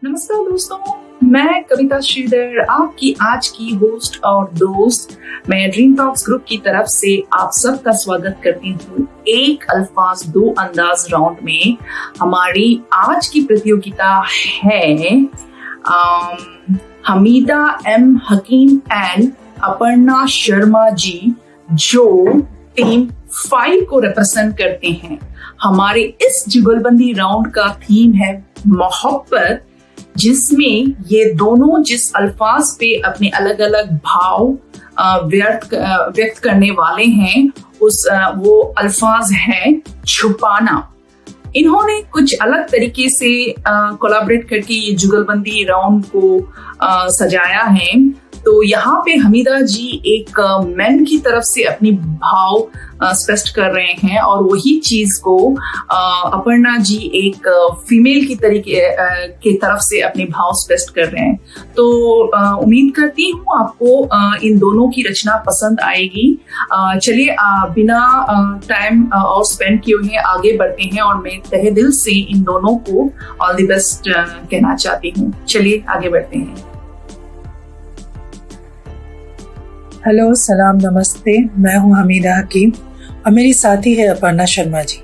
नमस्कार दोस्तों, मैं कविता श्रीधर आपकी आज की होस्ट और दोस्त। मैं ड्रीम टॉक्स ग्रुप की तरफ से आप सबका स्वागत करती हूँ एक अल्फाज दो अंदाज राउंड में। हमारी आज की प्रतियोगिता है हमीदा एम हकीम एंड अपर्णा शर्मा जी, जो टीम 5 को रिप्रेजेंट करते हैं। हमारे इस जुगलबंदी राउंड का थीम है मोहब्बत, जिसमें ये दोनों जिस अल्फाज पे अपने अलग अलग भाव व्यक्त करने वाले हैं वो अल्फाज है छुपाना। इन्होंने कुछ अलग तरीके से कोलैबोरेट करके ये जुगलबंदी राउंड को सजाया है। तो यहाँ पे हमीदा जी एक मैन की तरफ से अपनी भाव स्पष्ट कर रहे हैं और वही चीज को अपर्णा जी एक फीमेल की तरीके की तरफ से अपने भाव स्पष्ट कर रहे हैं। तो उम्मीद करती हूँ आपको इन दोनों की रचना पसंद आएगी। चलिए बिना टाइम और स्पेंड किए हुए आगे बढ़ते हैं और मैं तहे दिल से इन दोनों को ऑल द बेस्ट कहना चाहती हूँ। चलिए आगे बढ़ते हैं। हेलो, सलाम, नमस्ते। मैं हूं हमीदा हकीम और मेरी साथी है अपर्णा शर्मा जी।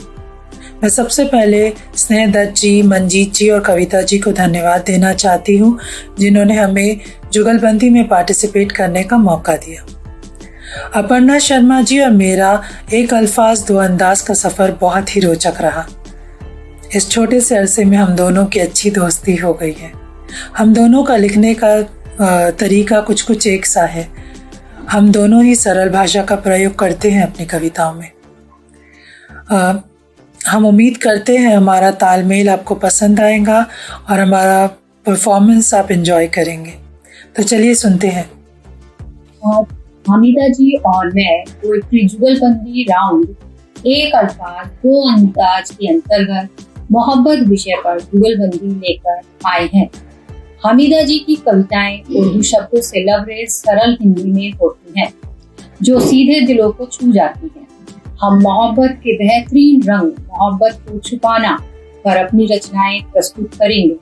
मैं सबसे पहले स्नेह दत्त जी, मंजीत जी और कविता जी को धन्यवाद देना चाहती हूं, जिन्होंने हमें जुगलबंदी में पार्टिसिपेट करने का मौका दिया। अपर्णा शर्मा जी और मेरा एक अल्फाज दो अंदाज का सफ़र बहुत ही रोचक रहा। इस छोटे से अरसे में हम दोनों की अच्छी दोस्ती हो गई है। हम दोनों का लिखने का तरीका कुछ एक सा है। हम दोनों ही सरल भाषा का प्रयोग करते हैं अपनी कविताओं में। हम उम्मीद करते हैं हमारा तालमेल आपको पसंद आएगा और हमारा परफॉर्मेंस आप एंजॉय करेंगे। तो चलिए सुनते हैं। हमीदा जी और मैं पोएट्री जुगलबंदी राउंड एक अल्फाज दो अंदाज के अंतर्गत मोहब्बत विषय पर जुगलबंदी लेकर आए हैं। हमीदा जी की कविताएं उर्दू शब्दों से लबरेज सरल हिंदी में होती हैं, जो सीधे दिलों को छू जाती हैं। हम मोहब्बत के बेहतरीन रंग मोहब्बत को छुपाना पर अपनी रचनाएं प्रस्तुत करेंगे।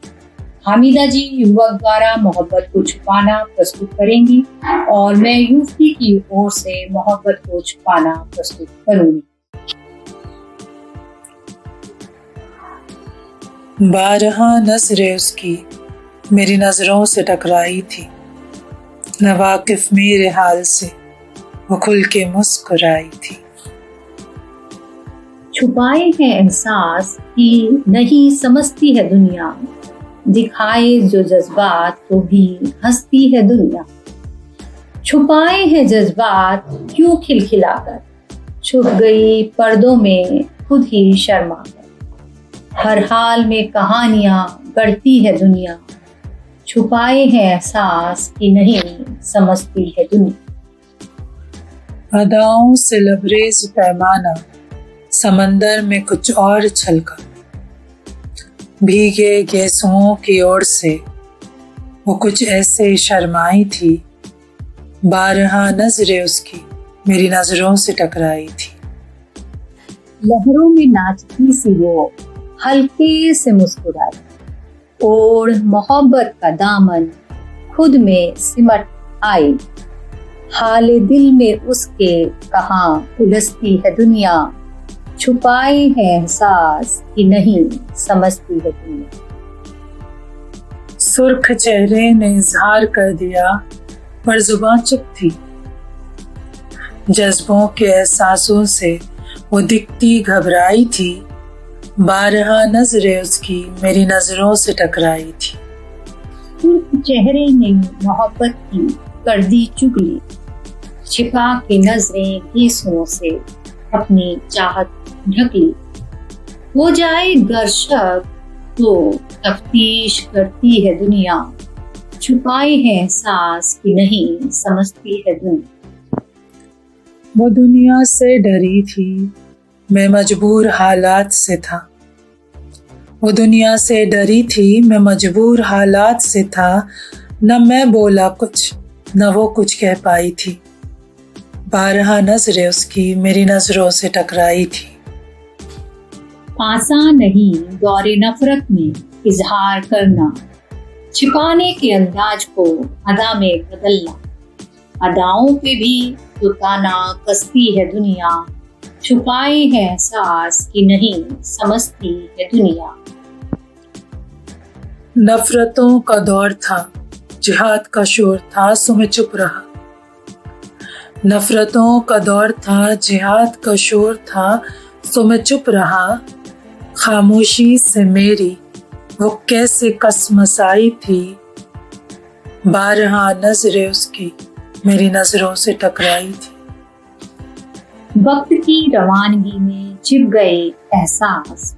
हमीदा जी युवक द्वारा मोहब्बत को छुपाना प्रस्तुत करेंगी और मैं युवती की ओर से मोहब्बत को छुपाना प्रस्तुत करूंगी। 12 नज़रें उसकी मेरी नज़रों से टकराई थी, न वाकिफ मेरे हाल से वो खुल के मुस्कुराई थी। छुपाए हैं एहसास की नहीं समझती है दुनिया, दिखाए जो जज्बात तो भी हंसती है दुनिया। छुपाए हैं जज्बात क्यों खिलखिलाकर, छुप गई पर्दों में खुद ही शर्मा कर। हर हाल में कहानियां गढ़ती है दुनिया, छुपाए हैं एहसास कि नहीं समझती है दुनिया। अदाओं से लबरेज पैमाना समंदर में कुछ और छलका, भीगे गेसुओं की ओर से वो कुछ ऐसे शर्माई थी। 12 नजरें उसकी मेरी नजरों से टकराई थी। लहरों में नाचती सी वो हल्के से मुस्कुराई, और मोहब्बत का दामन खुद में सिमट आई। हाले दिल में उसके कहाँ उलझती है दुनिया, छुपाए हैं एहसास कि नहीं समझती है दुनिया। सुर्ख चेहरे ने इजहार कर दिया पर जुबान चुप थी। जज्बों के एहसासों से वो दिखती घबराई थी। 12 नजरें उसकी मेरी नजरों से टकराई थी। सुर्ख चेहरे ने मोहब्बत की कर दी चुगली, छिपा के नजरें गीसों से अपनी चाहत ढक ली। हो जाए गर्शक तो तफ्तीश करती है दुनिया, छुपाए हैं एहसास कि नहीं समझती है दुनिया। वो दुनिया से डरी थी, मैं मजबूर हालात से था। वो दुनिया से डरी थी, मैं मजबूर हालात से था। न मैं बोला कुछ न वो कुछ कह पाई थी। 12 नजरें उसकी मेरी नजरों से टकराई थी। आसान नहीं दौरे नफरत में इजहार करना, छिपाने के अंदाज को अदा में बदलना, अदाओं पे भी तो ताना कसती है दुनिया, छुपाए है एहसास कि नहीं समझती है दुनिया। नफरतों का दौर था, जिहाद का शोर था, सो मैं चुप रहा। नफरतों का दौर था, जिहाद का शोर था, सो मैं चुप रहा। खामोशी से मेरी वो कैसे कसमसाई थी, बारहा नजरें उसकी मेरी नजरों से टकराई थी। वक्त की रवानगी में छिप गए एहसास,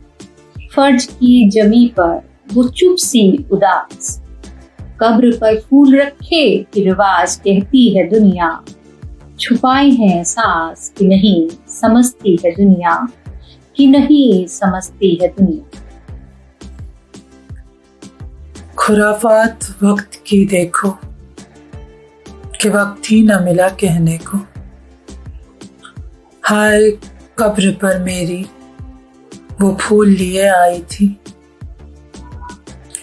फर्ज की जमी पर वो चुप सी उदास, कब्र पर फूल रखे कि रिवाज कहती है दुनिया, छुपाए हैं एहसास कि नहीं समझती है दुनिया, कि नहीं समझती है दुनिया। खुराफात वक्त की देखो कि वक्त ही न मिला कहने को, हाय कब्र पर मेरी वो फूल लिए आई थी,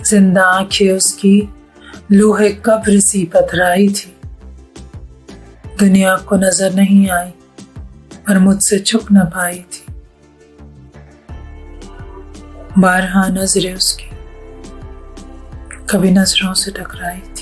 जिंदा आंखें उसकी लोहे कब्र सी पथराई थी। दुनिया को नजर नहीं आई पर मुझसे छुप न पाई थी, बारहा नजरें उसकी कभी नजरों से टकराई थी।